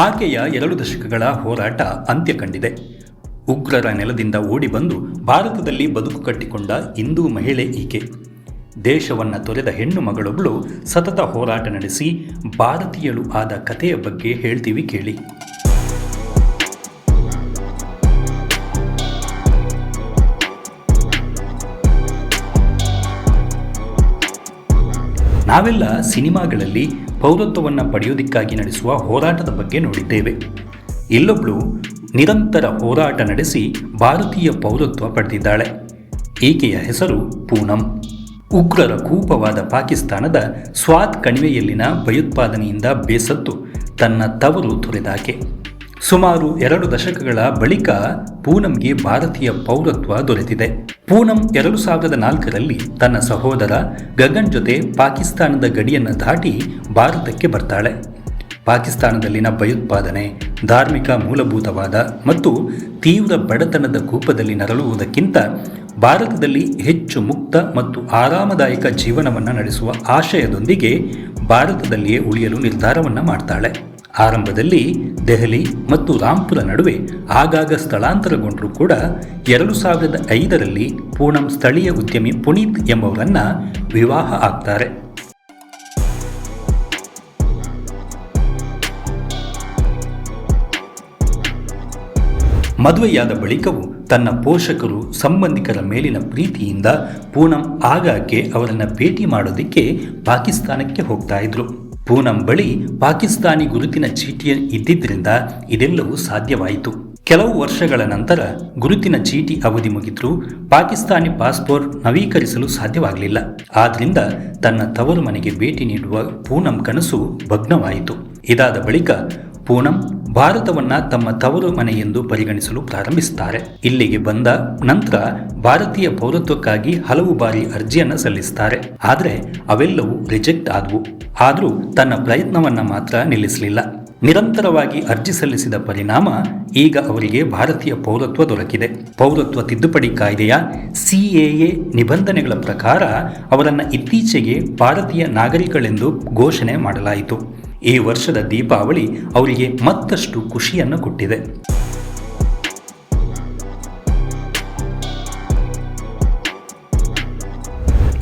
ಆಕೆಯ 2 ದಶಕಗಳ ಹೋರಾಟ ಅಂತ್ಯ ಕಂಡಿದೆ. ಉಗ್ರರ ನೆಲದಿಂದ ಓಡಿ ಬಂದು ಭಾರತದಲ್ಲಿ ಬದುಕು ಕಟ್ಟಿಕೊಂಡ ಹಿಂದೂ ಮಹಿಳೆ ಈಕೆ. ದೇಶವನ್ನು ತೊರೆದ ಹೆಣ್ಣು ಮಗಳೊಬ್ಬಳು ಸತತ ಹೋರಾಟ ನಡೆಸಿ ಭಾರತೀಯಳು ಆದ ಕಥೆಯ ಬಗ್ಗೆ ಹೇಳ್ತೀವಿ ಕೇಳಿ. ನಾವೆಲ್ಲ ಸಿನಿಮಾಗಳಲ್ಲಿ ಪೌರತ್ವವನ್ನು ಪಡೆಯೋದಕ್ಕಾಗಿ ನಡೆಸುವ ಹೋರಾಟದ ಬಗ್ಗೆ ನೋಡಿದ್ದೇವೆ. ಇಲ್ಲೊಬ್ಬಳು ನಿರಂತರ ಹೋರಾಟ ನಡೆಸಿ ಭಾರತೀಯ ಪೌರತ್ವ ಪಡೆದಿದ್ದಾಳೆ. ಈಕೆಯ ಹೆಸರು ಪೂನಂ. ಉಗ್ರರ ಕೂಪವಾದ ಪಾಕಿಸ್ತಾನದ ಸ್ವಾತ್ ಕಣಿವೆಯಲ್ಲಿನ ಭಯೋತ್ಪಾದನೆಯಿಂದ ಬೇಸತ್ತು ತನ್ನ ತವರು ತೊರೆದಾಕೆ. ಸುಮಾರು 2 ದಶಕಗಳ ಬಳಿಕ ಪೂನಂಗೆ ಭಾರತೀಯ ಪೌರತ್ವ ದೊರೆತಿದೆ. ಪೂನಂ 2004ರಲ್ಲಿ ತನ್ನ ಸಹೋದರ ಗಗನ್ ಜೊತೆ ಪಾಕಿಸ್ತಾನದ ಗಡಿಯನ್ನು ದಾಟಿ ಭಾರತಕ್ಕೆ ಬರ್ತಾಳೆ. ಪಾಕಿಸ್ತಾನದಲ್ಲಿನ ಭಯೋತ್ಪಾದನೆ, ಧಾರ್ಮಿಕ ಮೂಲಭೂತವಾದ ಮತ್ತು ತೀವ್ರ ಬಡತನದ ಕೂಪದಲ್ಲಿ ನರಳುವುದಕ್ಕಿಂತ ಭಾರತದಲ್ಲಿ ಹೆಚ್ಚು ಮುಕ್ತ ಮತ್ತು ಆರಾಮದಾಯಕ ಜೀವನವನ್ನು ನಡೆಸುವ ಆಶಯದೊಂದಿಗೆ ಭಾರತದಲ್ಲಿಯೇ ಉಳಿಯಲು ನಿರ್ಧಾರವನ್ನು ಮಾಡ್ತಾಳೆ. ಆರಂಭದಲ್ಲಿ ದೆಹಲಿ ಮತ್ತು ರಾಂಪುರ ನಡುವೆ ಆಗಾಗ ಸ್ಥಳಾಂತರಗೊಂಡರೂ ಕೂಡ 2005ರಲ್ಲಿ ಪೂನಂ ಸ್ಥಳೀಯ ಉದ್ಯಮಿ ಪುನೀತ್ ಎಂಬವರನ್ನ ವಿವಾಹ ಆಗ್ತಾರೆ. ಮದುವೆಯಾದ ಬಳಿಕವೂ ತನ್ನ ಪೋಷಕರು ಸಂಬಂಧಿಕರ ಮೇಲಿನ ಪ್ರೀತಿಯಿಂದ ಪೂನಂ ಆಗಾಗ್ಗೆ ಅವರನ್ನು ಭೇಟಿ ಮಾಡೋದಕ್ಕೆ ಪಾಕಿಸ್ತಾನಕ್ಕೆ ಹೋಗ್ತಾ ಇದ್ರು. ಪೂನಂ ಬಳಿ ಪಾಕಿಸ್ತಾನಿ ಗುರುತಿನ ಚೀಟಿ ಇದ್ದಿದ್ದರಿಂದ ಇದೆಲ್ಲವೂ ಸಾಧ್ಯವಾಯಿತು. ಕೆಲವು ವರ್ಷಗಳ ನಂತರ ಗುರುತಿನ ಚೀಟಿ ಅವಧಿ ಮುಗಿದ್ರೂ ಪಾಕಿಸ್ತಾನಿ ಪಾಸ್ಪೋರ್ಟ್ ನವೀಕರಿಸಲು ಸಾಧ್ಯವಾಗಲಿಲ್ಲ. ಆದ್ರಿಂದ ತನ್ನ ತವರು ಮನೆಗೆ ಭೇಟಿ ನೀಡುವ ಪೂನಂ ಕನಸು ಭಗ್ನವಾಯಿತು. ಇದಾದ ಬಳಿಕ ಪೂನಂ ಭಾರತವನ್ನ ತಮ್ಮ ತವರು ಮನೆ ಎಂದು ಪರಿಗಣಿಸಲು ಪ್ರಾರಂಭಿಸುತ್ತಾರೆ. ಇಲ್ಲಿಗೆ ಬಂದ ನಂತರ ಭಾರತೀಯ ಪೌರತ್ವಕ್ಕಾಗಿ ಹಲವು ಬಾರಿ ಅರ್ಜಿಯನ್ನು ಸಲ್ಲಿಸುತ್ತಾರೆ. ಆದರೆ ಅವೆಲ್ಲವೂ ರಿಜೆಕ್ಟ್ ಆದವು. ಆದರೂ ತನ್ನ ಪ್ರಯತ್ನವನ್ನ ಮಾತ್ರ ನಿಲ್ಲಿಸಲಿಲ್ಲ. ನಿರಂತರವಾಗಿ ಅರ್ಜಿ ಸಲ್ಲಿಸಿದ ಪರಿಣಾಮ ಈಗ ಅವರಿಗೆ ಭಾರತೀಯ ಪೌರತ್ವ ದೊರಕಿದೆ. ಪೌರತ್ವ ತಿದ್ದುಪಡಿ ಕಾಯ್ದೆಯ CAA ನಿಬಂಧನೆಗಳ ಪ್ರಕಾರ ಅವರನ್ನು ಇತ್ತೀಚೆಗೆ ಭಾರತೀಯ ನಾಗರಿಕಳೆಂದು ಘೋಷಣೆ ಮಾಡಲಾಯಿತು. ಈ ವರ್ಷದ ದೀಪಾವಳಿ ಅವರಿಗೆ ಮತ್ತಷ್ಟು ಖುಷಿಯನ್ನು ಕೊಟ್ಟಿದೆ.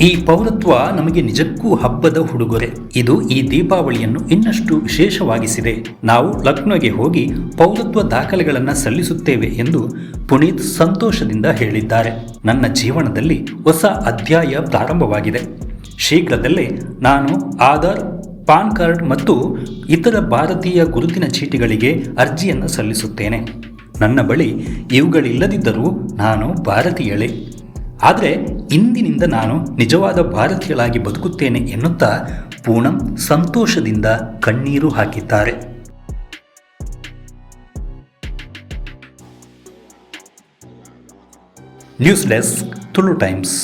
ಈ ಪೌರತ್ವ ನಮಗೆ ನಿಜಕ್ಕೂ ಹಬ್ಬದ ಉಡುಗೊರೆ. ಇದು ಈ ದೀಪಾವಳಿಯನ್ನು ಇನ್ನಷ್ಟು ವಿಶೇಷವಾಗಿಸಿದೆ. ನಾವು ಲಕ್ನೋಗೆ ಹೋಗಿ ಪೌರತ್ವ ದಾಖಲೆಗಳನ್ನು ಸಲ್ಲಿಸುತ್ತೇವೆ ಎಂದು ಪುನೀತ್ ಸಂತೋಷದಿಂದ ಹೇಳಿದ್ದಾರೆ. ನನ್ನ ಜೀವನದಲ್ಲಿ ಹೊಸ ಅಧ್ಯಾಯ ಪ್ರಾರಂಭವಾಗಿದೆ. ಶೀಘ್ರದಲ್ಲೇ ನಾನು ಆಧಾರ್, ಪಾನ್ ಕಾರ್ಡ್ ಮತ್ತು ಇತರ ಭಾರತೀಯ ಗುರುತಿನ ಚೀಟಿಗಳಿಗೆ ಅರ್ಜಿಯನ್ನು ಸಲ್ಲಿಸುತ್ತೇನೆ. ನನ್ನ ಬಳಿ ಇವುಗಳಿಲ್ಲದಿದ್ದರೂ ನಾನು ಭಾರತೀಯಳೇ. ಆದರೆ ಇಂದಿನಿಂದ ನಾನು ನಿಜವಾದ ಭಾರತೀಯಳಾಗಿ ಬದುಕುತ್ತೇನೆ ಎನ್ನುತ್ತಾ ಪೂನಂ ಸಂತೋಷದಿಂದ ಕಣ್ಣೀರು ಹಾಕಿದ್ದಾರೆ. News desk, Tulu times.